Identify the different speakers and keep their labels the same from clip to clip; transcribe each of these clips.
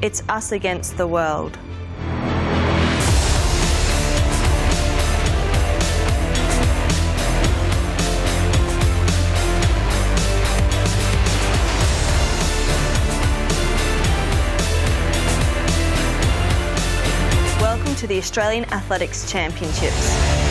Speaker 1: It's us against the world. Welcome to the Australian Athletics Championships.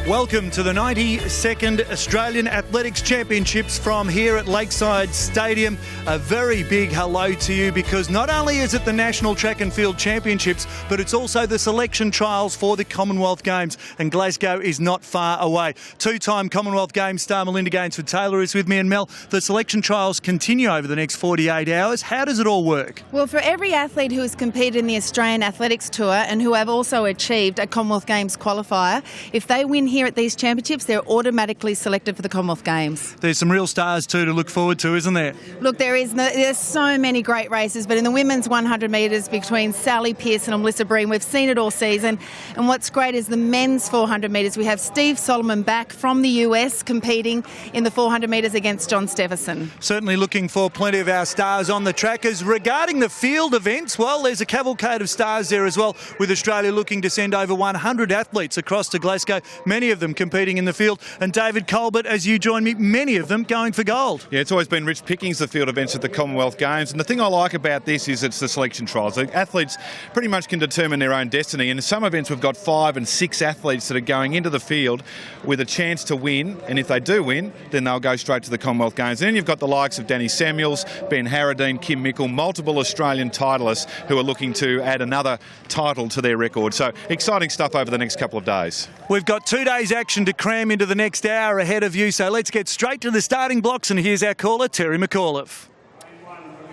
Speaker 2: Welcome to the 92nd Australian Athletics Championships from here at Lakeside Stadium. A very big hello to you, because not only is it the National Track and Field Championships, but it's also the selection trials for the Commonwealth Games, and Glasgow is not far away. Two-time Commonwealth Games star Melinda Gainsford-Taylor is with me. And Mel, the selection trials continue over the next 48 hours. How does it all work?
Speaker 3: Well, for every athlete who has competed in the Australian Athletics Tour and who have also achieved a Commonwealth Games qualifier, if they win here at these championships, they're automatically selected for the Commonwealth Games.
Speaker 2: There's some real stars too to look forward to, isn't there?
Speaker 3: Look, there's so many great races, but in the women's 100 metres between Sally Pearson and Melissa Breen, we've seen it all season. And what's great is the men's 400 metres. We have Steve Solomon back from the US competing in the 400 metres against John Steffensen.
Speaker 2: Certainly looking for plenty of our stars on the track. As regarding the field events, well, there's a cavalcade of stars there as well, with Australia looking to send over 100 athletes across to Glasgow, many of them competing in the field. And David Colbert, as you join me, many of them going for gold.
Speaker 4: Yeah, it's always been rich pickings, the field events at the Commonwealth Games. And the thing I like about this is it's the selection trials. The athletes pretty much can determine their own destiny. And in some events, we've got 5 and 6 athletes that are going into the field with a chance to win. And if they do win, then they'll go straight to the Commonwealth Games. And then you've got the likes of Danny Samuels, Ben Harradine, Kim Mickle, multiple Australian titleists who are looking to add another title to their record. So exciting stuff over the next couple of days.
Speaker 2: We've got 2 days action to cram into the next hour ahead of you, so let's get straight to the starting blocks, and here's our caller, Terry McAuliffe.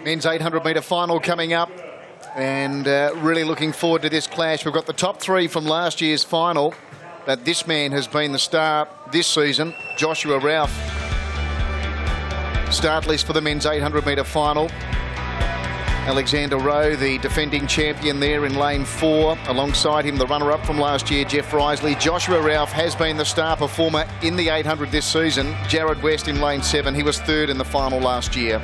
Speaker 5: Men's 800 metre final coming up, and really looking forward to this clash. We've got the top 3 from last year's final, but this man has been the star this season, Joshua Ralph. Start list for the men's 800 metre final. Alexander Rowe, the defending champion there in lane 4. Alongside him, the runner-up from last year, Jeff Risley. Joshua Ralph has been the star performer in the 800 this season. Jared West in lane 7. He was 3rd in the final last year.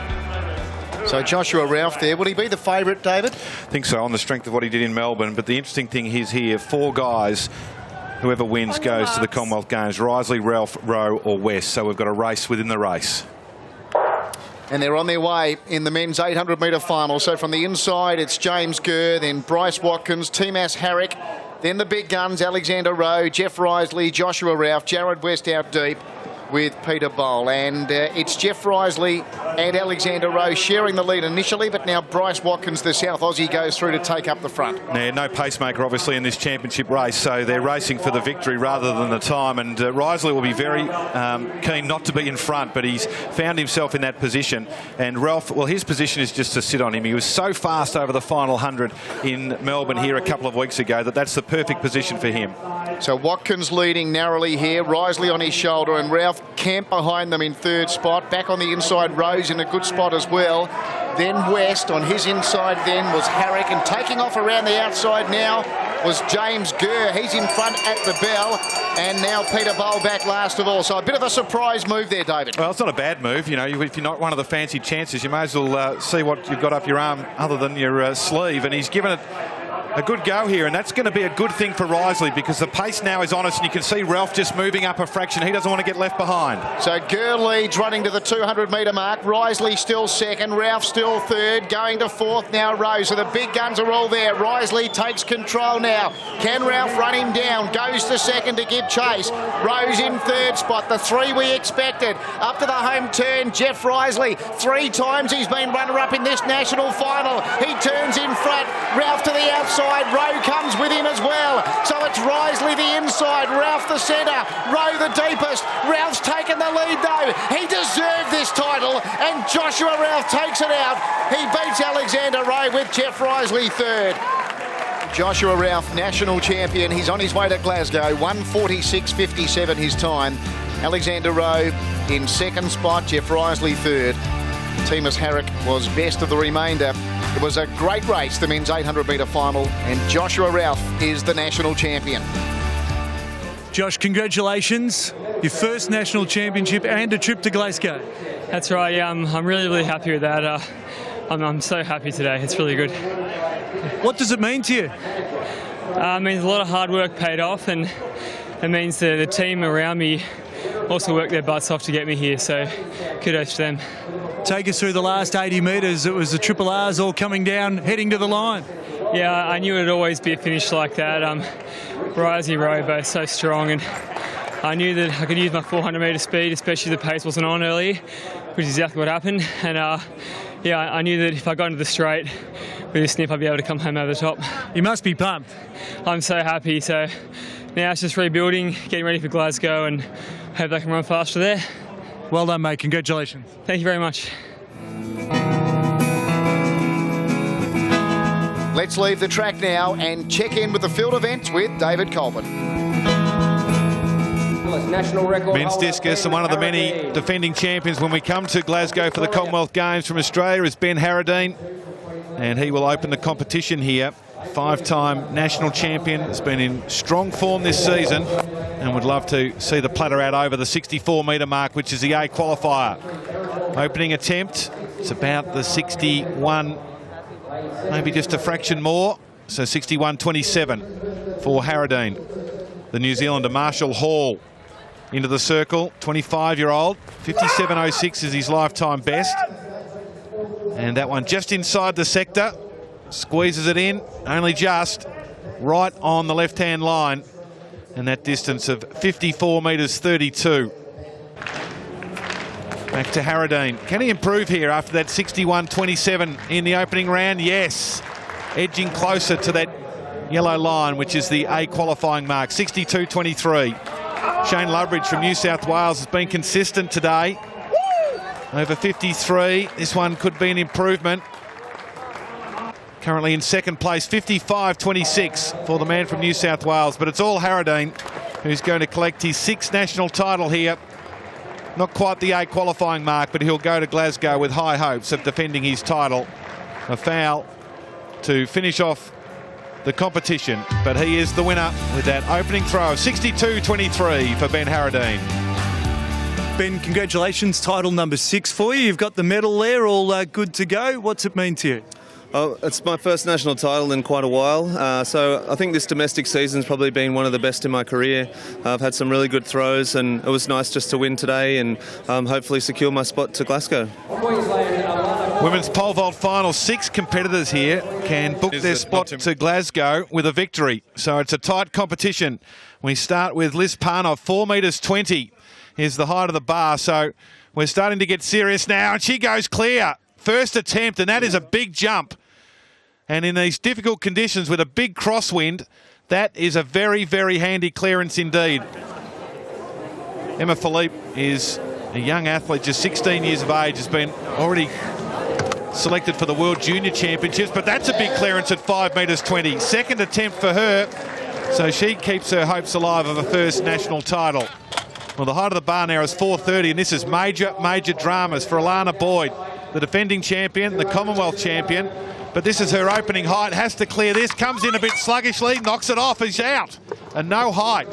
Speaker 5: So Joshua Ralph there. Would he be the favourite, David?
Speaker 4: I think so, on the strength of what he did in Melbourne. But the interesting thing is here, 4 guys, whoever wins goes to the Commonwealth Games. Risley, Ralph, Rowe or West. So we've got a race within the race.
Speaker 5: And they're on their way in the men's 800 metre final. So from the inside, it's James Gurr, then Bryce Watkins, Timas Harrick, then the big guns, Alexander Rowe, Jeff Risley, Joshua Ralph, Jared West out deep with Peter Bowl. And it's Jeff Risley and Alexander Rowe sharing the lead initially, but now Bryce Watkins, the South Aussie, goes through to take up the front.
Speaker 4: Yeah, no pacemaker, obviously, in this championship race, so they're racing for the victory rather than the time. And Risley will be very keen not to be in front, but he's found himself in that position. And Ralph, well, his position is just to sit on him. He was so fast over the final 100 in Melbourne here a couple of weeks ago that that's the perfect position for him.
Speaker 5: So Watkins leading narrowly here, Risley on his shoulder, and Ralph Camp behind them in 3rd spot. Back on the inside, Rose in a good spot as well. Then West on his inside then was Harrick, and taking off around the outside now was James Gurr. He's in front at the bell, and now Peter Bowl back last of all. So a bit of a surprise move there, David.
Speaker 4: Well, it's not a bad move. You know, if you're not one of the fancy chances, you may as well see what you've got up your arm other than your sleeve. And he's given it a good go here, and that's going to be a good thing for Risley, because the pace now is on us, and you can see Ralph just moving up a fraction. He doesn't want to get left behind.
Speaker 5: So Gurr leads, running to the 200 metre mark. Risley still 2nd, Ralph still 3rd, going to 4th now Rose. So the big guns are all there. Risley takes control now. Can Ralph run him down? Goes to 2nd to give chase. Rose in 3rd spot, the 3 we expected. Up to the home turn, Jeff Risley. 3 times he's been runner-up in this national final. He turns in front, Ralph to the outside. Rowe comes with him as well. So it's Risley the inside, Ralph the centre, Rowe the deepest. Ralph's taken the lead though. He deserved this title, and Joshua Ralph takes it out. He beats Alexander Rowe with Jeff Risley 3rd. Joshua Ralph, national champion. He's on his way to Glasgow. 1:46.57 his time. Alexander Rowe in 2nd spot, Jeff Risley 3rd. Timas Harrick was best of the remainder. It was a great race, the men's 800 metre final, and Joshua Ralph is the national champion.
Speaker 2: Josh, congratulations. Your first national championship and a trip to Glasgow.
Speaker 6: That's right, yeah, I'm really, really happy with that. I'm so happy today, it's really good.
Speaker 2: What does it mean to you?
Speaker 6: It means a lot of hard work paid off, and it means the team around me also worked their butts off to get me here, so kudos to them.
Speaker 2: Take us through the last 80 metres. It was the triple R's all coming down, heading to the line.
Speaker 6: Yeah, I knew it'd always be a finish like that. Risey Rowe, both so strong, and I knew that I could use my 400 metre speed, especially the pace wasn't on early, which is exactly what happened. And yeah, I knew that if I got into the straight with a snip, I'd be able to come home over the top.
Speaker 2: You must be pumped.
Speaker 6: I'm so happy. So now it's just rebuilding, getting ready for Glasgow, and hope I can run faster there.
Speaker 2: Well done, mate. Congratulations.
Speaker 6: Thank you very much.
Speaker 5: Let's leave the track now and check in with the field events with David Colbert.
Speaker 4: Men's discus, and one of the many defending champions when we come to Glasgow for the Commonwealth Games from Australia is Ben Harradine, and he will open the competition here. Five-time national champion, has been in strong form this season and would love to see the platter out over the 64-metre mark, which is the A qualifier. Opening attempt, it's about the 61, maybe just a fraction more, so 61.27 for Harradine. The New Zealander Marshall Hall into the circle, 25-year-old, 57.06 is his lifetime best. And that one just inside the sector, squeezes it in, only just, right on the left-hand line. And that distance of 54 metres 32. Back to Harradine. Can he improve here after that 61.27 in the opening round? Yes. Edging closer to that yellow line, which is the A qualifying mark, 62.23. Shane Loveridge from New South Wales has been consistent today. Over 53. This one could be an improvement. Currently in second place, 55.26 for the man from New South Wales. But it's all Harradine who's going to collect his sixth national title here. Not quite the A qualifying mark, but he'll go to Glasgow with high hopes of defending his title. A foul to finish off the competition, but he is the winner with that opening throw of 62.23 for Ben Harradine.
Speaker 2: Ben, congratulations, title number 6 for you. You've got the medal there, all good to go. What's it mean to you?
Speaker 7: Oh, it's my first national title in quite a while, so I think this domestic season's probably been one of the best in my career. I've had some really good throws, and it was nice just to win today and hopefully secure my spot to Glasgow.
Speaker 4: Women's pole vault final, 6 competitors here can book their spot to Glasgow with a victory. So it's a tight competition. We start with Liz Parnov, 4 metres 20 is the height of the bar. So we're starting to get serious now, and she goes clear. First attempt, and that is a big jump. And in these difficult conditions with a big crosswind, that is a very, very handy clearance indeed. Emma Philippe is a young athlete, just 16 years of age, has been already selected for the World Junior Championships, but that's a big clearance at 5 metres 20. Second attempt for her, so she keeps her hopes alive of a first national title. Well, the height of the bar now is 4.30, and this is major, major dramas for Alana Boyd, the defending champion, the Commonwealth champion. But this is her opening height, has to clear this, comes in a bit sluggishly, knocks it off, is out. And no height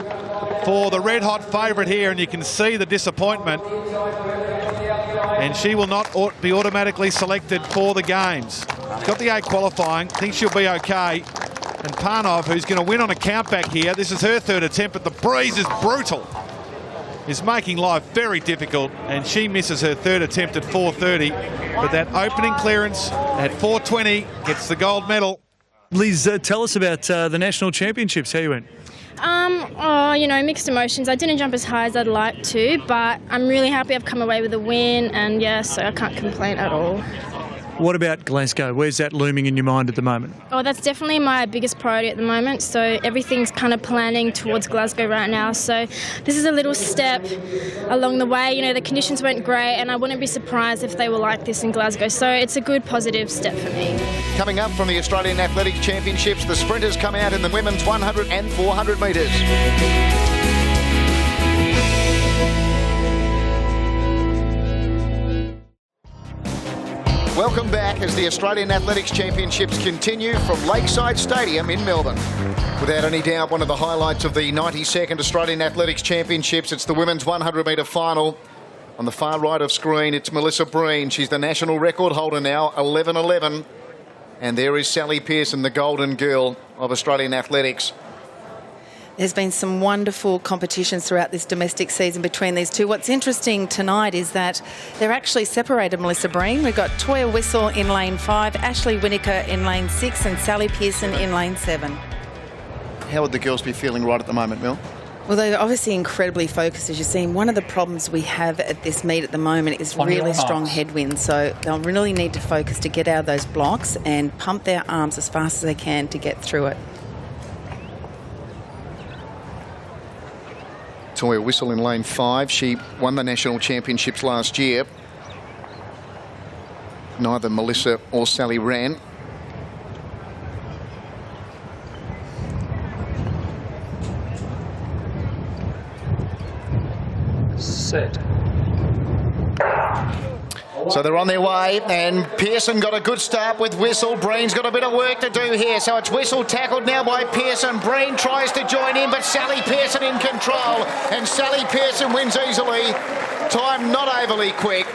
Speaker 4: for the red-hot favourite here, and you can see the disappointment. And she will not be automatically selected for the Games. Got the A qualifying, thinks she'll be okay. And Parnov, who's going to win on a countback here, this is her third attempt, but the breeze is brutal. Is making life very difficult, and she misses her third attempt at 4.30. But that opening clearance at 4.20 gets the gold medal.
Speaker 2: Liz, tell us about the national championships. How you went?
Speaker 8: You know, mixed emotions. I didn't jump as high as I'd like to, but I'm really happy I've come away with a win, and yeah, so I can't complain at all.
Speaker 2: What about Glasgow? Where's that looming in your mind at the moment?
Speaker 8: Oh, that's definitely my biggest priority at the moment. So everything's kind of planning towards Glasgow right now. So this is a little step along the way. You know, the conditions weren't great, and I wouldn't be surprised if they were like this in Glasgow. So it's a good, positive step for me.
Speaker 5: Coming up from the Australian Athletics Championships, the sprinters come out in the women's 100 and 400 metres. Welcome back. back as the Australian Athletics Championships continue from Lakeside Stadium in Melbourne. Without any doubt, one of the highlights of the 92nd Australian Athletics Championships, it's the women's 100-metre final. On the far right of screen, it's Melissa Breen. She's the national record holder now, 11:11. And there is Sally Pearson, the golden girl of Australian athletics.
Speaker 3: There's been some wonderful competitions throughout this domestic season between these two. What's interesting tonight is that they're actually separated, Melissa Breen. We've got Toya Whistle in lane 5, Ashley Winnaker in lane 6 and Sally Pearson in lane 7.
Speaker 5: How would the girls be feeling right at the moment, Mel?
Speaker 3: Well, they're obviously incredibly focused, as you've seen. One of the problems we have at this meet at the moment is really strong headwinds. So they'll really need to focus to get out of those blocks and pump their arms as fast as they can to get through it.
Speaker 5: Toya Whistle in lane 5. She won the national championships last year. Neither Melissa or Sally ran.
Speaker 9: Set.
Speaker 5: So they're on their way, and Pearson got a good start with Whistle. Breen's got a bit of work to do here. So it's Whistle tackled now by Pearson. Breen tries to join in, but Sally Pearson in control. And Sally Pearson wins easily. Time not overly quick.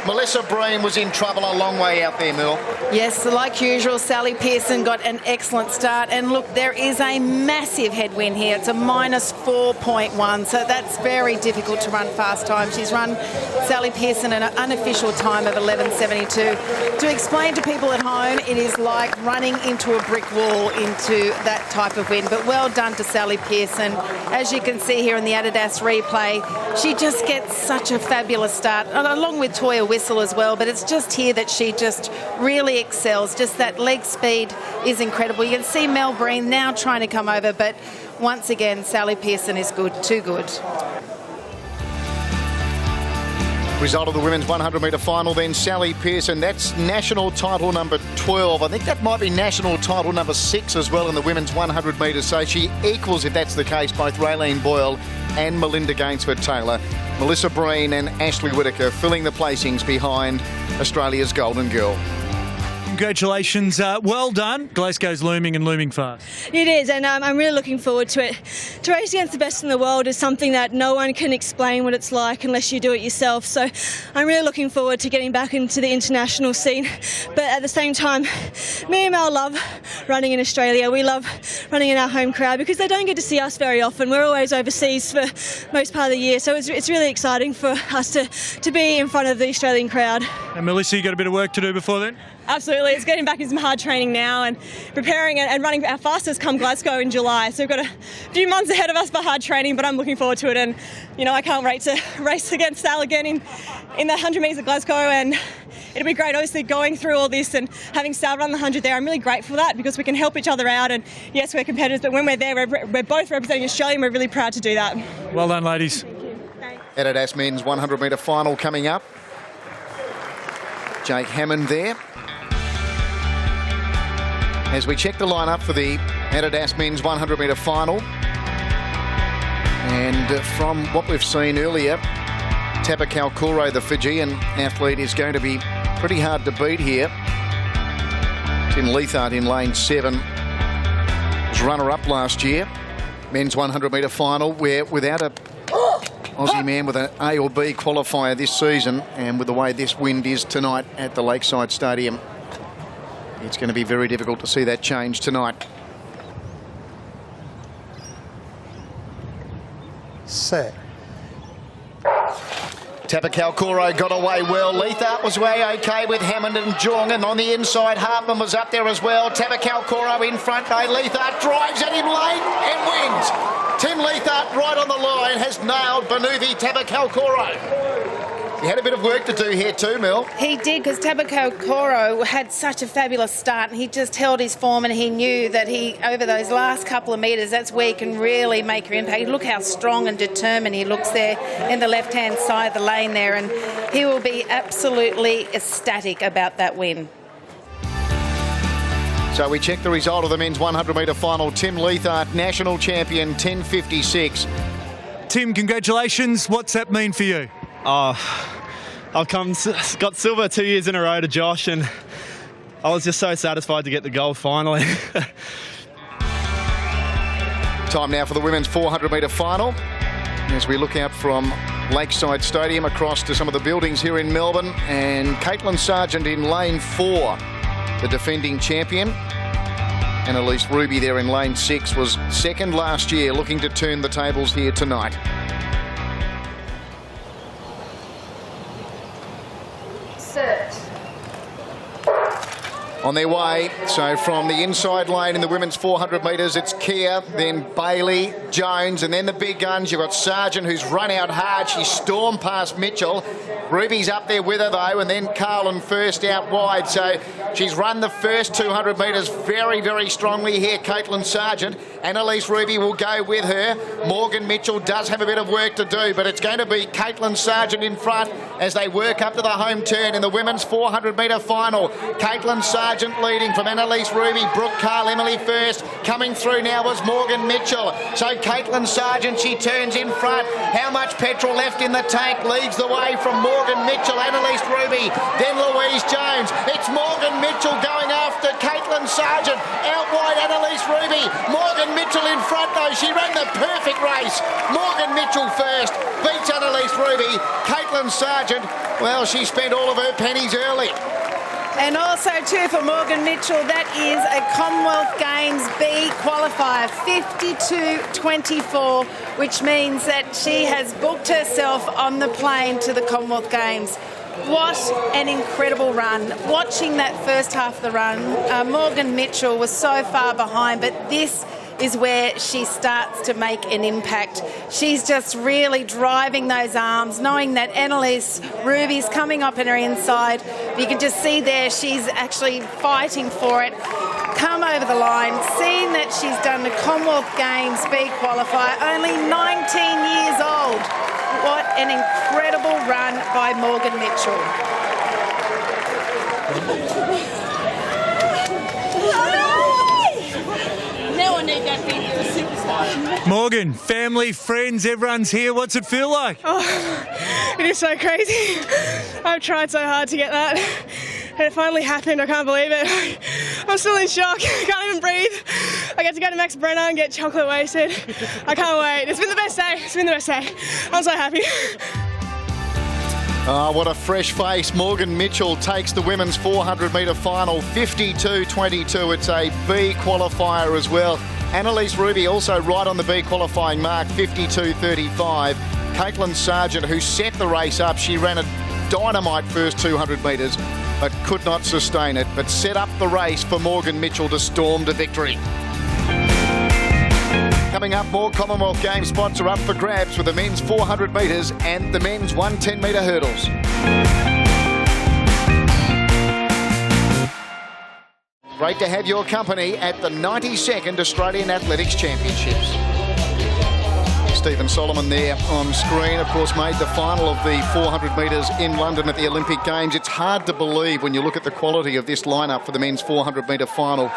Speaker 5: Melissa Breen was in trouble a long way out there, Mel.
Speaker 3: Yes, like usual, Sally Pearson got an excellent start. And look, there is a massive headwind here. It's a minus 4.1, so that's very difficult to run fast time. She's run Sally Pearson an unofficial time of 11:72. To explain to people at home, it is like running into a brick wall into that type of wind. But well done to Sally Pearson. As you can see here in the Adidas replay, she just gets such a fabulous start, along with Toya Whistle as well, but it's just here that she just really excels. Just that leg speed is incredible. You can see Mel Breen now trying to come over, but once again, Sally Pearson is good, too good.
Speaker 5: Result of the women's 100-metre final then, Sally Pearson. That's national title number 12. I think that might be national title number 6 as well in the women's 100 metres. So she equals, if that's the case, both Raylene Boyle and Melinda Gainsford-Taylor. Melissa Breen and Ashley Whittaker filling the placings behind Australia's golden girl.
Speaker 2: Congratulations. Well done. Glasgow's looming and looming fast.
Speaker 10: It is, and I'm really looking forward to it. To race against the best in the world is something that no one can explain what it's like unless you do it yourself. So I'm really looking forward to getting back into the international scene. But at the same time, me and Mel love running in Australia. We love running in our home crowd because they don't get to see us very often. We're always overseas for most part of the year. So it's really exciting for us to be in front of the Australian crowd.
Speaker 2: And Melissa, you got a bit of work to do before then?
Speaker 11: Absolutely, it's getting back into some hard training now and preparing and running our fastest come Glasgow in July. So we've got a few months ahead of us for hard training, but I'm looking forward to it. And you know, I can't wait to race against Sal again in the 100 metres at Glasgow, and it'll be great. Obviously, going through all this and having Sal run the 100 there, I'm really grateful for that because we can help each other out. And yes, we're competitors, but when we're there, we're both representing Australia, and we're really proud to do that.
Speaker 2: Well done, ladies.
Speaker 5: Adidas men's 100-metre final coming up. Jake Hammond there. As we check the lineup for the Adidas men's 100-metre final. And from what we've seen earlier, Tapa Kalkure, the Fijian athlete, is going to be pretty hard to beat here. Tim Leithart in lane 7 was runner-up last year. Men's 100-metre final, where without a Aussie man with an A or B qualifier this season, and with the way this wind is tonight at the Lakeside Stadium, it's going to be very difficult to see that change tonight.
Speaker 9: Set.
Speaker 5: Tapa Kalkure got away well. Leithart was way okay with Hammond and Jong, and on the inside Hartman was up there as well. Tapa Kalkure in front. Leithart drives at him late and wins. Tim Leithart right on the line has nailed Banuvi Tapa Kalkure. He had a bit of work to do here too, Mel.
Speaker 3: He did, because Tapa Kalkure had such a fabulous start, and he just held his form, and he knew that over those last couple of metres, that's where he can really make your impact. Look how strong and determined he looks there in the left-hand side of the lane there, and he will be absolutely ecstatic about that win.
Speaker 5: So we check the result of the men's 100-metre final. Tim Leithart, national champion, 10.56.
Speaker 2: Tim, congratulations. What's that mean for you?
Speaker 12: I've got silver 2 years in a row to Josh, and I was just so satisfied to get the gold finally.
Speaker 5: Time now for the women's 400 metre final. As we look out from Lakeside Stadium across to some of the buildings here in Melbourne, and Caitlin Sargent in lane 4, the defending champion. Annalise Ruby there in lane 6 was second last year, looking to turn the tables here tonight.
Speaker 3: Set.
Speaker 5: On their way, so from the inside lane in the women's 400 metres, it's Kia, then Bailey, Jones, and then the big guns. You've got Sargent, who's run out hard. She stormed past Mitchell. Ruby's up there with her, though, and then Carlin first out wide. So she's run the first 200 metres very, very strongly here, Caitlin Sargent. Annalise Ruby will go with her. Morgan Mitchell does have a bit of work to do, but it's going to be Caitlin Sargent in front as they work up to the home turn in the women's 400 metre final. Caitlin Sargent leading from Annalise Ruby. Brooke Carl Emily first. Coming through now was Morgan Mitchell. So Caitlin Sargent, she turns in front. How much petrol left in the tank? Leads the way from Morgan Mitchell, Annalise Ruby, then Louise Jones. It's Morgan Mitchell going after Caitlin Sargent. Out wide, Annalise Ruby. Morgan Mitchell in front, though. She ran the perfect race. Morgan Mitchell first. Beats Annalise Ruby. Caitlin Sargent, well, she spent all of her pennies early.
Speaker 3: And also too for Morgan Mitchell, that is a Commonwealth Games B qualifier, 52.24, which means that she has booked herself on the plane to the Commonwealth Games. What an incredible run. Watching that first half of the run, Morgan Mitchell was so far behind, but this is where she starts to make an impact. She's just really driving those arms, knowing that Annalise Ruby's coming up in her inside. You can just see there she's actually fighting for it. Come over the line, seeing that she's done the Commonwealth Games B qualifier, only 19 years old. What an incredible run by Morgan Mitchell.
Speaker 10: Now I need that video, superstar.
Speaker 2: Morgan, family, friends, everyone's here. What's it feel like?
Speaker 11: Oh, it is so crazy. I've tried so hard to get that, and it finally happened. I can't believe it. I'm still in shock. I can't even breathe. I get to go to Max Brenner and get chocolate wasted. I can't wait. It's been the best day. It's been the best day. I'm so happy.
Speaker 5: What a fresh face. Morgan Mitchell takes the women's 400 metre final, 52.22. It's a B qualifier as well. Annalise Ruby also right on the B qualifying mark, 52.35. Caitlin Sargent, who set the race up, she ran a dynamite first 200 metres, but could not sustain it, but set up the race for Morgan Mitchell to storm to victory. Coming up, more Commonwealth Games spots are up for grabs with the men's 400 metres and the men's 110 metre hurdles. Great to have your company at the 92nd Australian Athletics Championships. Stephen Solomon there on screen, of course, made the final of the 400 metres in London at the Olympic Games. It's hard to believe when you look at the quality of this lineup for the men's 400 metre final.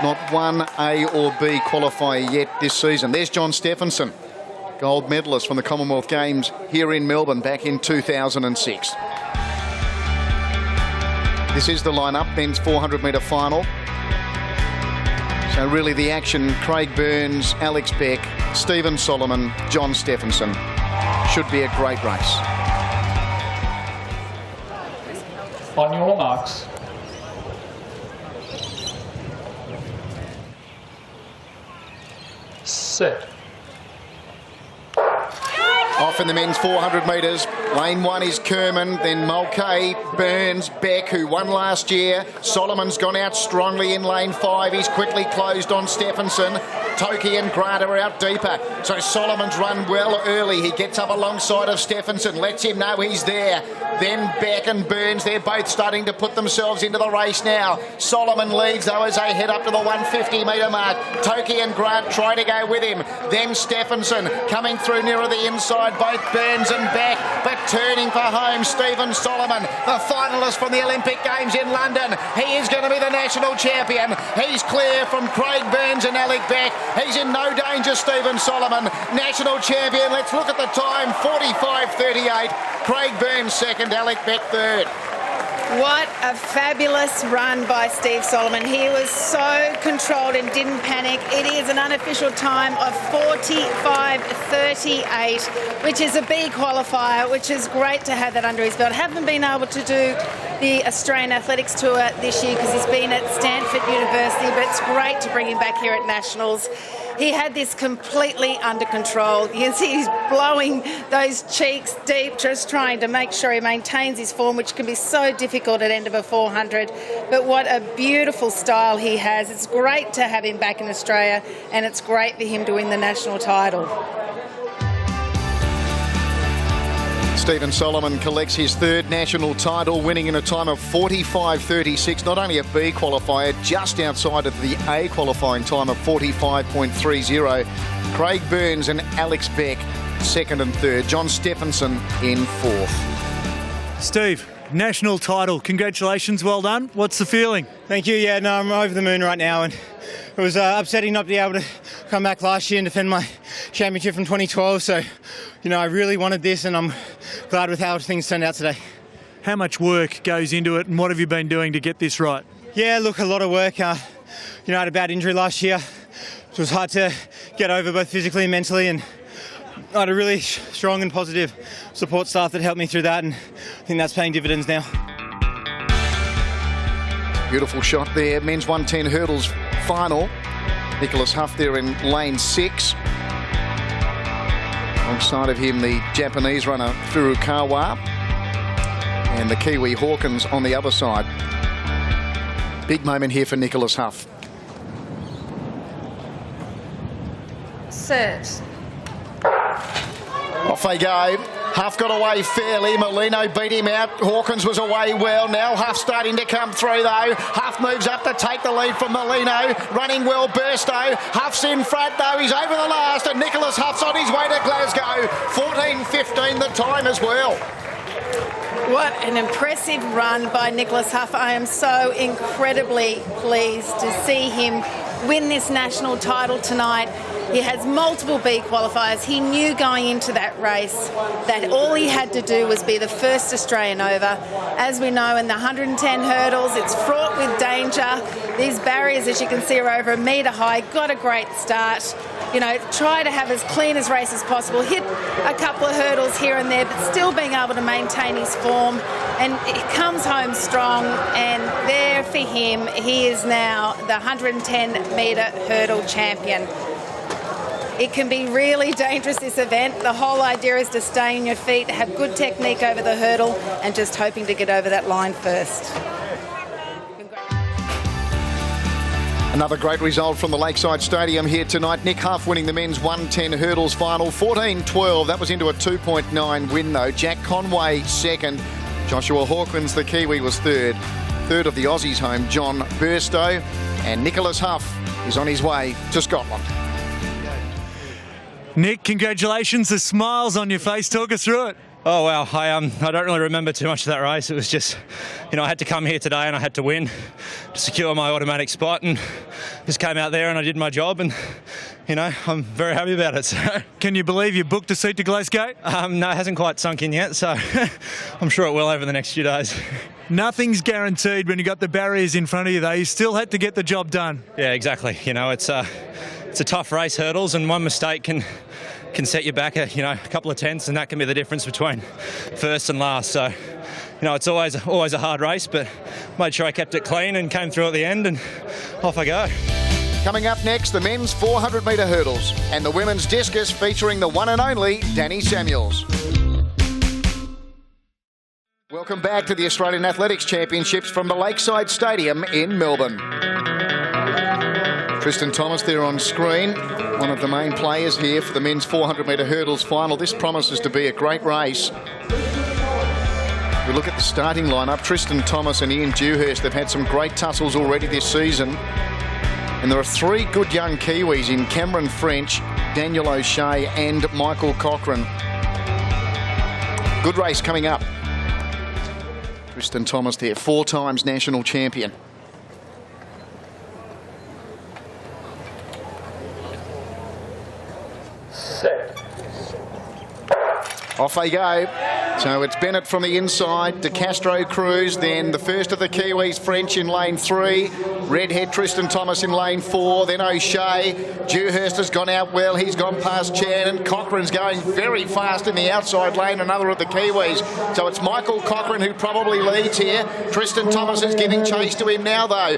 Speaker 5: Not one A or B qualifier yet this season. There's John Stephenson, gold medalist from the Commonwealth Games here in Melbourne back in 2006. This is the lineup, men's 400 metre final. So really the action, Craig Burns, Alex Beck, Stephen Solomon, John Stephenson. Should be a great race.
Speaker 9: On your marks. Set.
Speaker 5: Off in the men's 400 metres. Lane 1 is Kerman, then Mulcahy, Burns, Beck, who won last year. Solomon's gone out strongly in lane 5. He's quickly closed on Stephenson. Toki and Grant are out deeper. So Solomon's run well early. He gets up alongside of Stephenson, lets him know he's there. Then Beck and Burns, they're both starting to put themselves into the race now. Solomon leads, though, as they head up to the 150 metre mark. Toki and Grant try to go with him. Then Stephenson coming through nearer the inside, both Burns and Beck, but turning for home, Stephen Solomon, the finalist from the Olympic Games in London. He is going to be the national champion. He's clear from Craig Burns and Alec Beck. He's in no danger, Stephen Solomon, national champion. Let's look at the time, 45.38. Craig Burns second, Alec Beck third.
Speaker 3: What a fabulous run by Steve Solomon. He was so controlled and didn't panic. It is an unofficial time of 45.38, which is a B qualifier, which is great to have that under his belt. Haven't been able to do the Australian Athletics Tour this year because he's been at Stanford University, but it's great to bring him back here at Nationals. He had this completely under control. You can see he's blowing those cheeks deep, just trying to make sure he maintains his form, which can be so difficult at end of a 400. But what a beautiful style he has. It's great to have him back in Australia, and it's great for him to win the national title.
Speaker 5: Stephen Solomon collects his third national title, winning in a time of 45.36. Not only a B qualifier, just outside of the A qualifying time of 45.30. Craig Burns and Alex Beck, second and third. John Stephenson in fourth.
Speaker 2: Steve, national title. Congratulations, well done. What's the feeling?
Speaker 12: Thank you. Yeah, no, I'm over the moon right now, and it was upsetting not to be able to come back last year and defend my championship from 2012. So, I really wanted this, and I'm glad with how things turned out today.
Speaker 2: How much work goes into it, and what have you been doing to get this right?
Speaker 12: Yeah, look, a lot of work. I had a bad injury last year. It was hard to get over both physically and mentally, and I had a really strong and positive support staff that helped me through that, and I think that's paying dividends now.
Speaker 5: Beautiful shot there. Men's 110 hurdles final. Nicholas Huff there in lane 6. Alongside of him, the Japanese runner Furukawa and the Kiwi Hawkins on the other side. Big moment here for Nicholas Huff.
Speaker 3: Set.
Speaker 5: Off they go. Huff got away fairly. Molino beat him out. Hawkins was away well. Now Huff starting to come through though. Huff moves up to take the lead from Molino. Running well, Burstow. Huff's in front though. He's over the last, and Nicholas Huff's on his way to Glasgow. 14.15 the time as well.
Speaker 3: What an impressive run by Nicholas Huff. I am so incredibly pleased to see him win this national title tonight. He has multiple B qualifiers. He knew going into that race that all he had to do was be the first Australian over. As we know, in the 110 hurdles, it's fraught with danger. These barriers, as you can see, are over a metre high. Got a great start. Try to have as clean a race as possible. Hit a couple of hurdles here and there, but still being able to maintain his form. And he comes home strong, and there for him, he is now the 110-metre hurdle champion. It can be really dangerous, this event. The whole idea is to stay on your feet, have good technique over the hurdle, and just hoping to get over that line first.
Speaker 5: Another great result from the Lakeside Stadium here tonight. Nick Huff winning the men's 110 hurdles final. 14.12. That was into a 2.9 win though. Jack Conway second. Joshua Hawkins, the Kiwi, was third. Third of the Aussies home, John Burstow. And Nicholas Huff is on his way to Scotland.
Speaker 2: Nick, congratulations. The smiles on your face. Talk us through it.
Speaker 13: Oh, wow. I don't really remember too much of that race. It was just, I had to come here today and I had to win to secure my automatic spot, and just came out there and I did my job, and, I'm very happy about it. So.
Speaker 2: Can you believe you booked a seat to Glasgow?
Speaker 13: No, it hasn't quite sunk in yet, so I'm sure it will over the next few days.
Speaker 2: Nothing's guaranteed when you got the barriers in front of you, though. You still had to get the job done.
Speaker 13: Yeah, exactly. It's a tough race, hurdles, and one mistake can set you back a couple of tenths, and that can be the difference between first and last. So, it's always a hard race, but made sure I kept it clean and came through at the end, and off I go.
Speaker 5: Coming up next, the men's 400-metre hurdles and the women's discus, featuring the one and only Danny Samuels. Welcome back to the Australian Athletics Championships from the Lakeside Stadium in Melbourne. Tristan Thomas there on screen, one of the main players here for the men's 400-metre hurdles final. This promises to be a great race. We look at the starting lineup. Tristan Thomas and Ian Dewhurst, they've had some great tussles already this season. And there are three good young Kiwis in Cameron French, Daniel O'Shea and Michael Cochran. Good race coming up. Tristan Thomas there, 4 times national champion. Off they go. So it's Bennett from the inside, De Castro Cruz, then the first of the Kiwis, French in lane 3, redhead Tristan Thomas in lane 4, then O'Shea. Dewhurst has gone out well, he's gone past Chan, and Cochrane's going very fast in the outside lane, another of the Kiwis. So it's Michael Cochrane who probably leads here. Tristan Thomas is giving chase to him now though.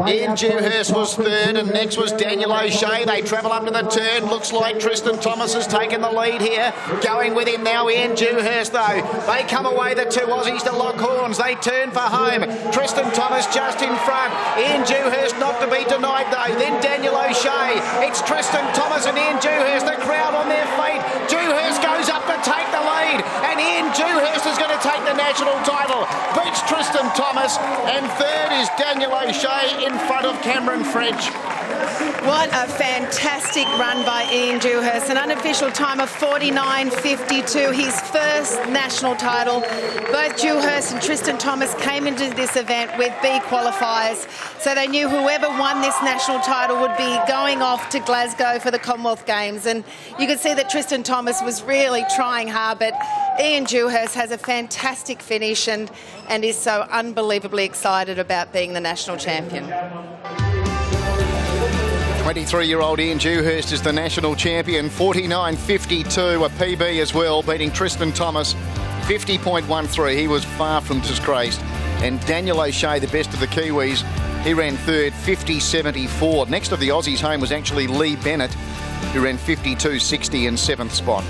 Speaker 5: Ian Dewhurst was third, and next was Daniel O'Shea. They travel up to the turn, looks like Tristan Thomas has taken the lead here. Going with him now, Ian Dewhurst though. They come away, the two Aussies to lock horns. They turn for home. Tristan Thomas just in front. Ian Dewhurst not to be denied though. Then Daniel O'Shea. It's Tristan Thomas and Ian Dewhurst. The crowd on their feet. Dewhurst goes up to take the lead, and Ian Dewhurst is going to take the national title. Beats Tristan Thomas, and third is Daniel O'Shea in front of Cameron French.
Speaker 3: What a fantastic run by Ian Dewhurst, an unofficial time of 49.52, his first national title. Both Dewhurst and Tristan Thomas came into this event with B qualifiers, so they knew whoever won this national title would be going off to Glasgow for the Commonwealth Games, and you could see that Tristan Thomas was really trying hard, but Ian Dewhurst has a fantastic finish and is so unbelievably excited about being the national champion.
Speaker 5: 23-year-old Ian Dewhurst is the national champion, 49.52, a PB as well, beating Tristan Thomas, 50.13. He was far from disgraced. And Daniel O'Shea, the best of the Kiwis, he ran third, 50.74. Next of the Aussies home was actually Lee Bennett, who ran 52.60 in 7th spot.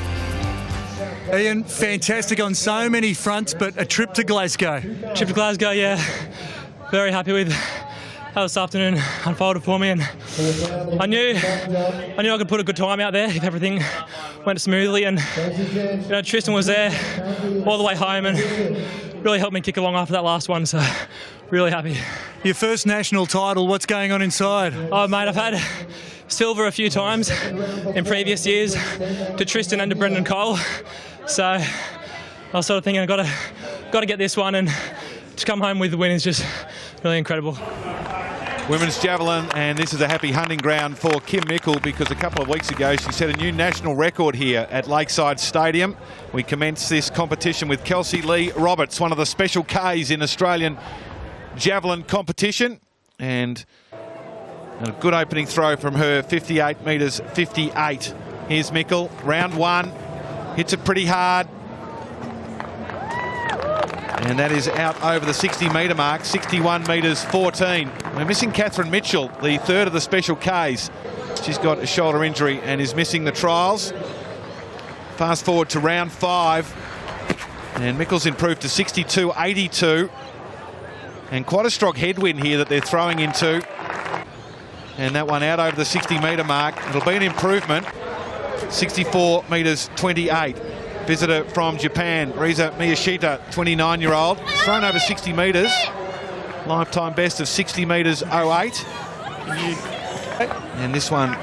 Speaker 2: Ian, fantastic on so many fronts, but a trip to Glasgow.
Speaker 6: Trip to Glasgow, yeah. Very happy with how this afternoon unfolded for me, and I knew I could put a good time out there if everything went smoothly, and Tristan was there all the way home and really helped me kick along after that last one, so really happy.
Speaker 2: Your first national title, what's going on inside?
Speaker 6: Oh mate, I've had silver a few times in previous years to Tristan and to Brendan Cole, so I was sort of thinking I've got to get this one, and to come home with the win is just really incredible.
Speaker 4: Women's javelin, and this is a happy hunting ground for Kim Mickle, because a couple of weeks ago she set a new national record here at Lakeside Stadium. We commenced this competition with Kelsey Lee Roberts, one of the special Ks in Australian javelin competition, and a good opening throw from her, 58 metres 58. Here's Mickle, round one, hits it pretty hard. And that is out over the 60-metre mark, 61 metres 14. We're missing Catherine Mitchell, the third of the special Ks. She's got a shoulder injury and is missing the trials. Fast forward to round 5. And Mickle's improved to 62.82. And quite a strong headwind here that they're throwing into. And that one out over the 60-metre mark. It'll be an improvement. 64 metres 28. Visitor from Japan, Riza Miyashita, 29-year-old, thrown over 60 metres, lifetime best of 60 metres 08. And this one,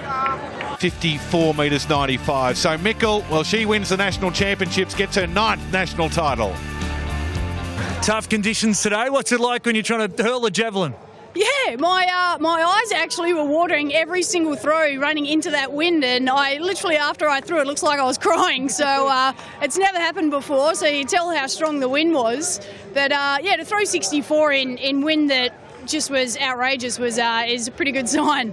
Speaker 4: 54 metres 95. So Mickle, well, she wins the national championships, gets her 9th national title.
Speaker 2: Tough conditions today. What's it like when you're trying to hurl the javelin?
Speaker 14: Yeah, my eyes actually were watering every single throw running into that wind, and I literally, after I threw it, looks like I was crying. So it's never happened before, so you tell how strong the wind was. But yeah, to throw 64 in wind that just was outrageous is a pretty good sign.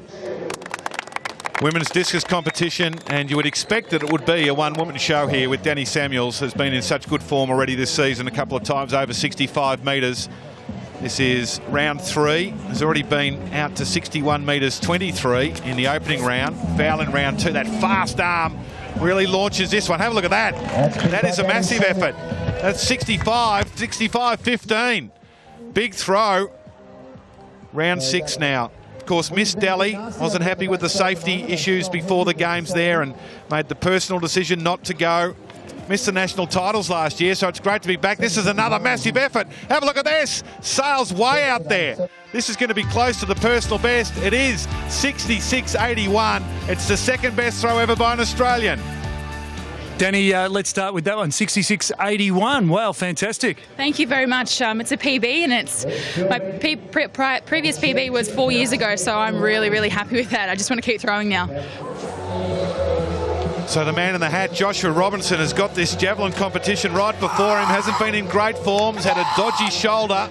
Speaker 4: Women's discus competition, and you would expect that it would be a one-woman show here with Danny Samuels, has been in such good form already this season, a couple of times over 65 metres. This is round 3. Has already been out to 61 metres 23 in the opening round. Foul in round 2. That fast arm really launches this one. Have a look at that. That is a massive effort. That's 65-15. Big throw. Round 6 now. Of course, Miss Daly wasn't happy with the safety issues before the games there and made the personal decision not to go. Missed the national titles last year, so it's great to be back. This is another massive effort. Have a look at this. Sails way out there. This is going to be close to the personal best. It is 66.81. It's the second best throw ever by an Australian.
Speaker 2: Danny, let's start with that one, 66.81. Wow, fantastic.
Speaker 15: Thank you very much. It's a PB, and it's my previous PB was 4 years ago, so I'm really, really happy with that. I just want to keep throwing now.
Speaker 4: So the man in the hat, Joshua Robinson, has got this javelin competition right before him, hasn't been in great form, has had a dodgy shoulder,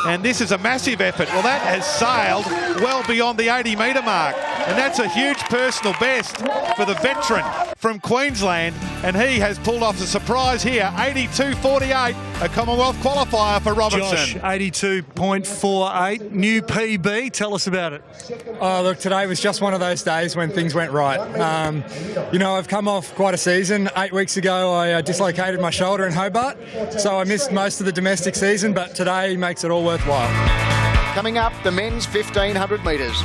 Speaker 4: and this is a massive effort. Well, that has sailed well beyond the 80-metre mark, and that's a huge personal best for the veteran from Queensland, and he has pulled off a surprise here, 82.48, a Commonwealth qualifier for Robinson.
Speaker 2: Josh, 82.48, new PB. Tell us about it.
Speaker 16: Oh, look, today was just one of those days when things went right. You know, I've come off quite a season. 8 weeks ago, I dislocated my shoulder in Hobart, so I missed most of the domestic season, but today makes it all worthwhile.
Speaker 5: Coming up, the men's 1,500 metres.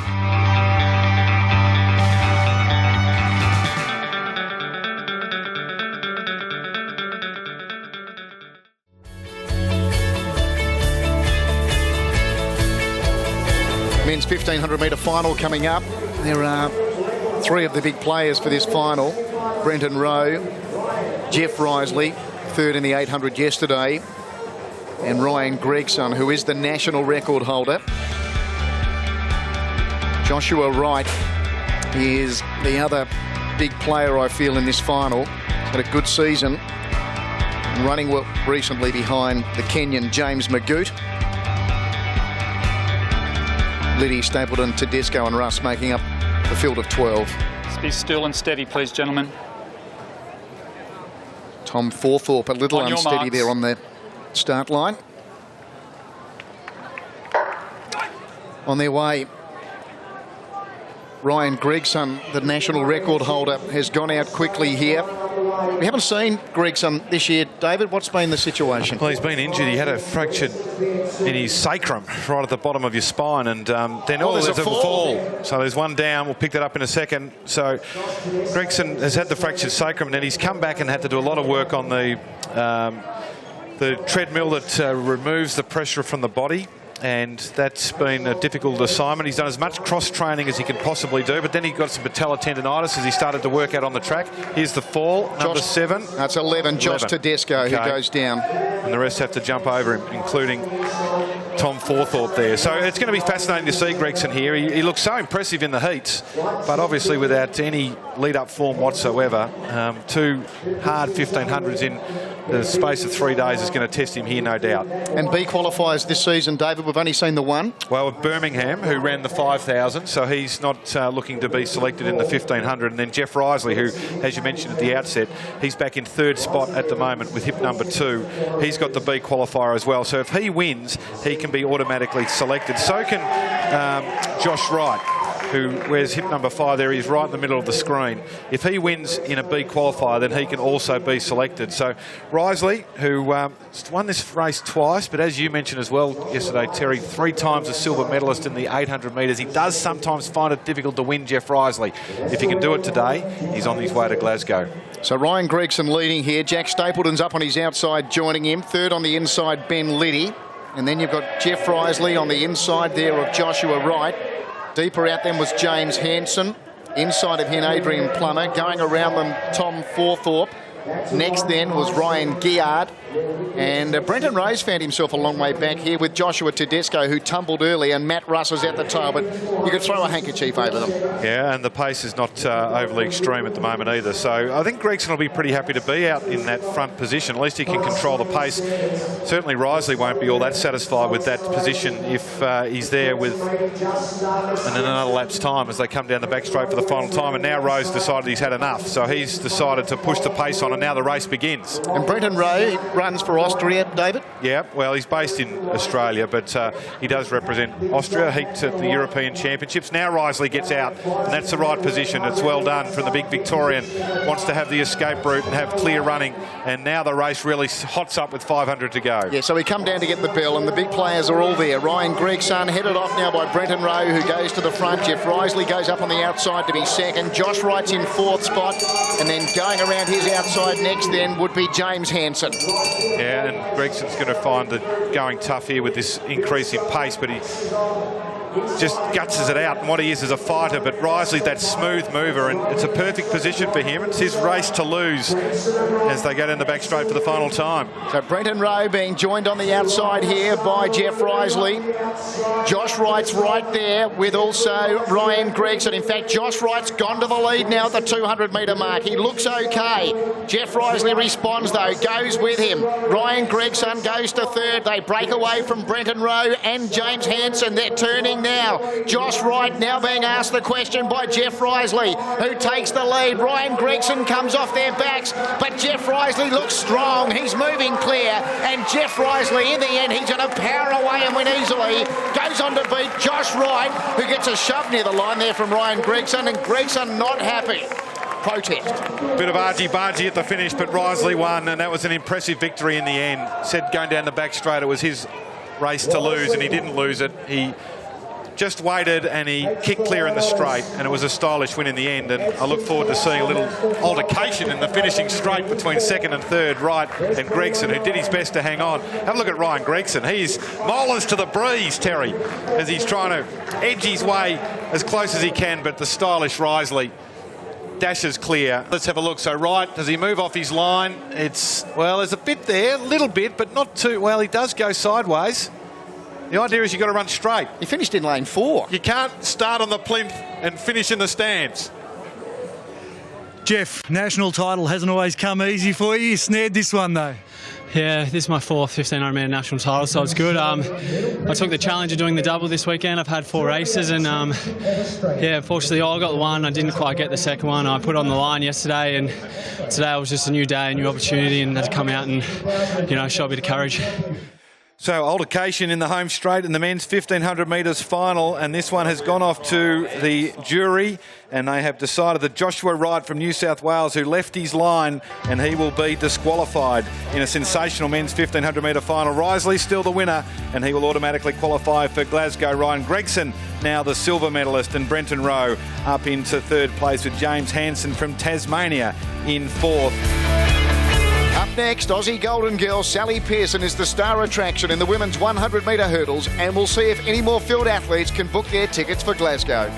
Speaker 5: Men's 1,500 metre final coming up. There are three of the big players for this final. Brenton Rowe, Jeff Risley, third in the 800 yesterday, and Ryan Gregson, who is the national record holder. Joshua Wright is the other big player, I feel, in this final. Had a good season, and running well recently behind the Kenyan James Magoote. Liddy, Stapleton, Tedesco and Russ making up the field of 12.
Speaker 9: Just be still and steady, please, gentlemen.
Speaker 5: Tom Forthorpe a little
Speaker 9: On your
Speaker 5: unsteady
Speaker 9: marks.
Speaker 5: there on the start line. On their way, Ryan Gregson, the national record holder, has gone out quickly here. We haven't seen Gregson this year. David, what's been the situation?
Speaker 4: Well, he's been injured. He had a fractured in his sacrum right at the bottom of your spine, and then
Speaker 5: there's a fall.
Speaker 4: So there's one down. We'll pick that up in a second. So Gregson has had the fractured sacrum, and then he's come back and had to do a lot of work on the treadmill that removes the pressure from the body. And that's been a difficult assignment. He's done as much cross-training as he can possibly do, but then he got some patella tendonitis as he started to work out on the track. Here's the fall, number 7.
Speaker 5: That's 11, Josh Tedesco, who goes down.
Speaker 4: And the rest have to jump over him, including Tom Forthorpe there. So it's going to be fascinating to see Gregson here. He looks so impressive in the heats, but obviously without any lead-up form whatsoever. 2 hard 1500s in the space of 3 days is going to test him here, no doubt.
Speaker 5: And B qualifiers this season, David, we've only seen the one.
Speaker 4: Well, Birmingham, who ran the 5,000, so he's not looking to be selected in the 1,500. And then Jeff Risley, who, as you mentioned at the outset, he's back in 3rd spot at the moment with hip number 2. He's got the B qualifier as well. So if he wins, he can be automatically selected. So can Josh Wright, who wears hip number 5 there. He's right in the middle of the screen. If he wins in a B qualifier, then he can also be selected. So Risley, who won this race twice, but as you mentioned as well yesterday, Terry, 3 times a silver medalist in the 800 metres. He does sometimes find it difficult to win, Jeff Risley. If he can do it today, he's on his way to Glasgow.
Speaker 5: So Ryan Gregson leading here. Jack Stapleton's up on his outside joining him. 3rd on the inside, Ben Liddy. And then you've got Jeff Risley on the inside there of Joshua Wright. Deeper out then was James Hansen. Inside of him, Adrian Plummer. Going around them, Tom Forthorpe. Next then was Ryan Giard. And Brenton Rose found himself a long way back here with Joshua Tedesco, who tumbled early, and Matt Russ was at the tail, but you could throw a handkerchief over them.
Speaker 4: Yeah, and the pace is not overly extreme at the moment either. So I think Gregson will be pretty happy to be out in that front position. At least he can control the pace. Certainly Risley won't be all that satisfied with that position if he's there with and then another lap's time as they come down the back straight for the final time. And now Rose decided he's had enough. So he's decided to push the pace on, and now the race begins.
Speaker 5: And Brenton Rowe runs for Austria, David?
Speaker 4: Yeah, well, he's based in Australia, but he does represent Austria, heats at the European Championships. Now Risley gets out, and that's the right position. It's well done from the big Victorian. Wants to have the escape route and have clear running, and now the race really hots up with 500 to go.
Speaker 5: Yeah, so we come down to get the bell, and the big players are all there. Ryan Gregson headed off now by Brenton Rowe, who goes to the front. Jeff Risley goes up on the outside to be 2nd. Josh Wright's in 4th spot, and then going around his outside next then would be James Hansen.
Speaker 4: Yeah, and Gregson's going to find it going tough here with this increase in pace, but just guts it out, and what he is a fighter. But Risley's that smooth mover, and it's a perfect position for him. It's his race to lose as they go down the back straight for the final time.
Speaker 5: So Brenton Rowe being joined on the outside here by Jeff Risley. Josh Wright's right there with also Ryan Gregson. In fact, Josh Wright's gone to the lead now at the 200-metre mark. He looks okay. Jeff Risley responds though, goes with him. Ryan Gregson goes to third. They break away from Brenton Rowe and James Hansen. They're turning now. Josh Wright now being asked the question by Jeff Risley, who takes the lead. Ryan Gregson comes off their backs, but Jeff Risley looks strong. He's moving clear, and Jeff Risley, in the end, he's going to power away and win easily. Goes on to beat Josh Wright, who gets a shove near the line there from Ryan Gregson, and Gregson not happy. Protest.
Speaker 4: Bit of argy-bargy at the finish, but Risley won, and that was an impressive victory in the end. Said going down the back straight, it was his race to lose, and he didn't lose it. He just waited and he kicked clear in the straight, and it was a stylish win in the end. And I look forward to seeing a little altercation in the finishing straight between second and third, Wright and Gregson, who did his best to hang on. Have a look at Ryan Gregson. He's molars to the breeze, Terry, as he's trying to edge his way as close as he can, but the stylish Risley dashes clear. Let's have a look. So Wright, does he move off his line? Well, there's a bit there, a little bit, but not too well. He does go sideways. The idea is you've got to run straight.
Speaker 5: He finished in lane 4.
Speaker 4: You can't start on the plinth and finish in the stands.
Speaker 2: Jeff, national title hasn't always come easy for you. You snared this one though.
Speaker 6: Yeah, this is my 4th 1500 metre national title, so it's good. I took the challenge of doing the double this weekend. I've had 4 races, and yeah, unfortunately I got the one. I didn't quite get the second one. I put on the line yesterday, and today was just a new day, a new opportunity, and had to come out and, you know, show a bit of courage.
Speaker 4: So altercation in the home straight in the men's 1500 metres final, and this one has gone off to the jury, and they have decided that Joshua Wright from New South Wales, who left his line, and he will be disqualified in a sensational men's 1500 metre final. Risley still the winner, and he will automatically qualify for Glasgow. Ryan Gregson now the silver medalist, and Brenton Rowe up into third place with James Hansen from Tasmania in 4th.
Speaker 5: Up next, Aussie Golden Girl Sally Pearson is the star attraction in the women's 100-metre hurdles, and we'll see if any more field athletes can book their tickets for Glasgow.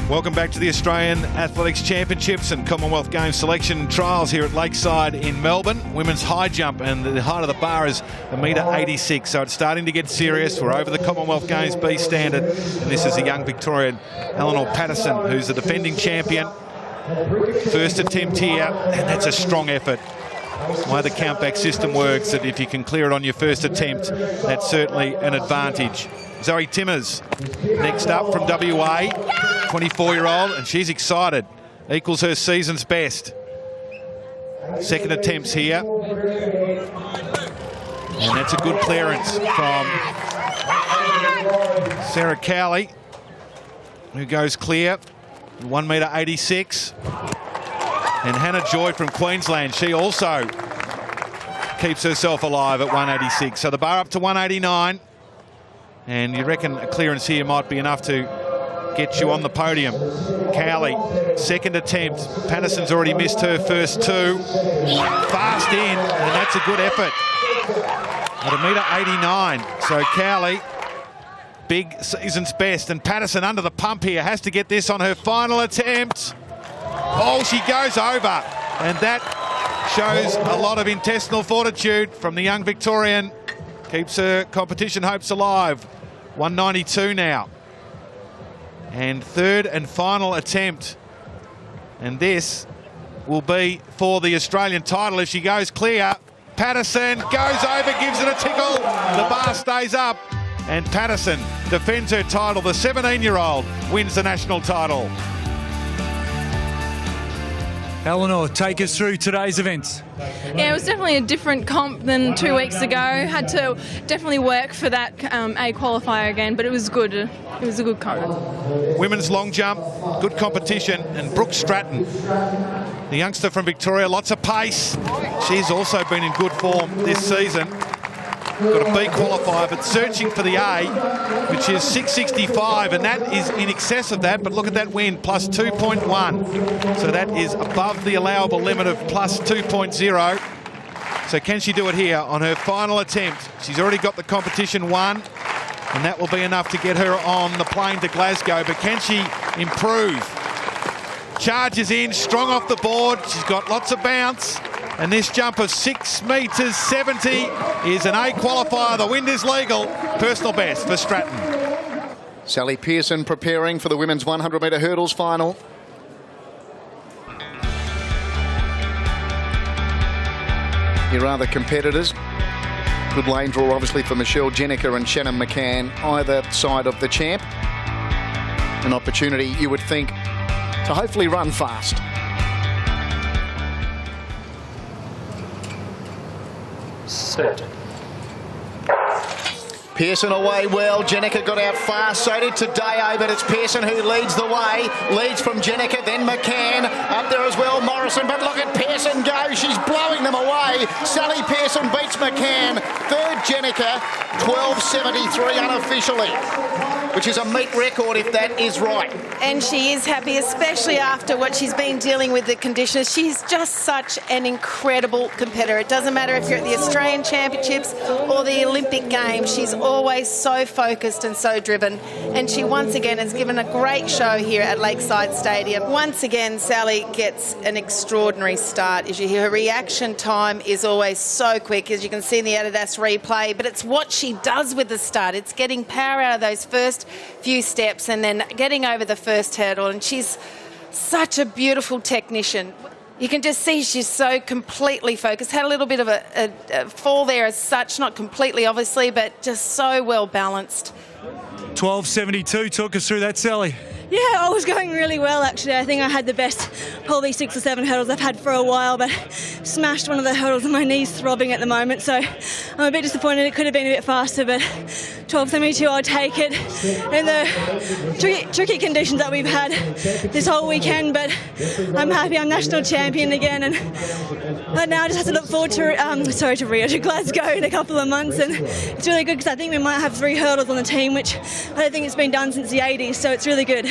Speaker 4: Welcome back to the Australian Athletics Championships and Commonwealth Games selection trials here at Lakeside in Melbourne. Women's high jump, and the height of the bar is 1.86 metre, so it's starting to get serious. We're over the Commonwealth Games B standard, and this is a young Victorian, Eleanor Patterson, who's the defending champion. First attempt here, and that's a strong effort. The way the countback system works, that if you can clear it on your first attempt, that's certainly an advantage. Zoe Timmers, next up from WA, 24-year-old, and she's excited. Equals her season's best. Second attempts here. And that's a good clearance from Sarah Cowley, who goes clear, 1.86 metre. And Hannah Joy from Queensland, she also keeps herself alive at 1.86. So the bar up to 1.89. And you reckon a clearance here might be enough to get you on the podium. Cowley, second attempt. Patterson's already missed her first 2. Fast in, and that's a good effort. At 1.89 metre. So Cowley, big season's best. And Patterson under the pump here, has to get this on her final attempt. Oh, she goes over. And that shows a lot of intestinal fortitude from the young Victorian. Keeps her competition hopes alive. 1.92 now. And third and final attempt. And this will be for the Australian title if she goes clear. Patterson goes over, gives it a tickle. The bar stays up. And Patterson defends her title. The 17-year-old wins the national title.
Speaker 2: Eleanor, take us through today's events.
Speaker 17: Yeah, it was definitely a different comp than 2 weeks ago. Had to definitely work for that A qualifier again, but it was good. It was a good comp.
Speaker 4: Women's long jump, good competition, and Brooke Stratton, the youngster from Victoria, lots of pace. She's also been in good form this season. Got a B qualifier, but searching for the A, which is 6.65, and that is in excess of that. But look at that wind, plus 2.1. So that is above the allowable limit of plus 2.0. So can she do it here on her final attempt? She's already got the competition won, and that will be enough to get her on the plane to Glasgow. But can she improve? Charges in, strong off the board. She's got lots of bounce. And this jump of 6 metres 70 is an A qualifier. The wind is legal. Personal best for Stratton.
Speaker 5: Sally Pearson preparing for the women's 100-metre hurdles final. Here are the competitors. Good lane draw, obviously, for Michelle Jenica and Shannon McCann, either side of the champ. An opportunity, you would think, to hopefully run fast.
Speaker 9: Set.
Speaker 5: Pearson away well. Jenica got out fast. So did Tadeo, but it's Pearson who leads the way. Leads from Jenica, then McCann. Up there as well, Morrison. But look at Pearson go. She's blowing them away. Sally Pearson beats McCann. Third, Jenica. 12.73 unofficially, which is a meet record if that is right.
Speaker 3: And she is happy, especially after what she's been dealing with, the conditions. She's just such an incredible competitor. It doesn't matter if you're at the Australian Championships or the Olympic Games. She's always so focused and so driven. And she once again has given a great show here at Lakeside Stadium. Once again, Sally gets an extraordinary start. As you hear, her reaction time is always so quick, as you can see in the Adidas replay. But it's what she does with the start. It's getting power out of those first few steps and then getting over the first hurdle. And she's such a beautiful technician. You can just see she's so completely focused. Had a little bit of a fall there as such, not completely obviously, but just so well balanced.
Speaker 2: 12.72, talk us through that, Sally.
Speaker 10: Yeah, I was going really well actually. I think I had the best probably 6 or 7 hurdles I've had for a while, but smashed one of the hurdles and my knee's throbbing at the moment, so I'm a bit disappointed. It could have been a bit faster, but 12.72, I'll take it. In the tricky conditions that we've had this whole weekend, but I'm happy I'm national champion again, and now I just have to look forward to Glasgow in a couple of months, and it's really good because I think we might have 3 hurdles on the team, which I don't think it's been done since the 80s, so it's really good.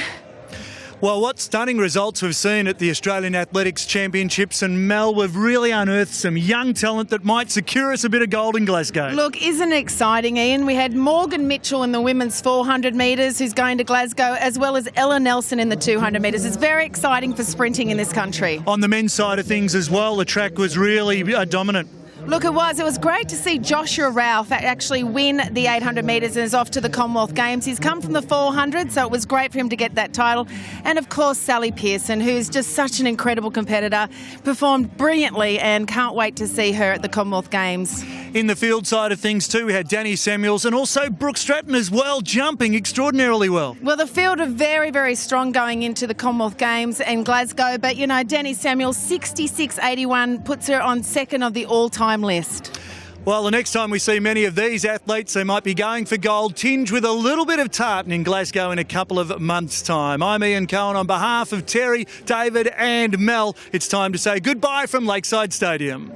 Speaker 2: Well, what stunning results we've seen at the Australian Athletics Championships, and Mel, we've really unearthed some young talent that might secure us a bit of gold in Glasgow.
Speaker 3: Look, isn't it exciting, Ian? We had Morgan Mitchell in the women's 400 metres who's going to Glasgow, as well as Ella Nelson in the 200 metres. It's very exciting for sprinting in this country.
Speaker 2: On the men's side of things as well, the track was really dominant.
Speaker 3: Look, it was great to see Joshua Ralph actually win the 800 metres and is off to the Commonwealth Games. He's come from the 400, so it was great for him to get that title. And of course, Sally Pearson, who's just such an incredible competitor, performed brilliantly and can't wait to see her at the Commonwealth Games.
Speaker 2: In the field side of things too, we had Danny Samuels and also Brooke Stratton as well, jumping extraordinarily well.
Speaker 3: Well, the field are very, very strong going into the Commonwealth Games in Glasgow, but, you know, Danny Samuels, 66.81, puts her on second of the all-time list.
Speaker 2: Well, the next time we see many of these athletes, they might be going for gold, tinged with a little bit of tartan in Glasgow in a couple of months' time. I'm Ian Cohen. On behalf of Terry, David and Mel, it's time to say goodbye from Lakeside Stadium.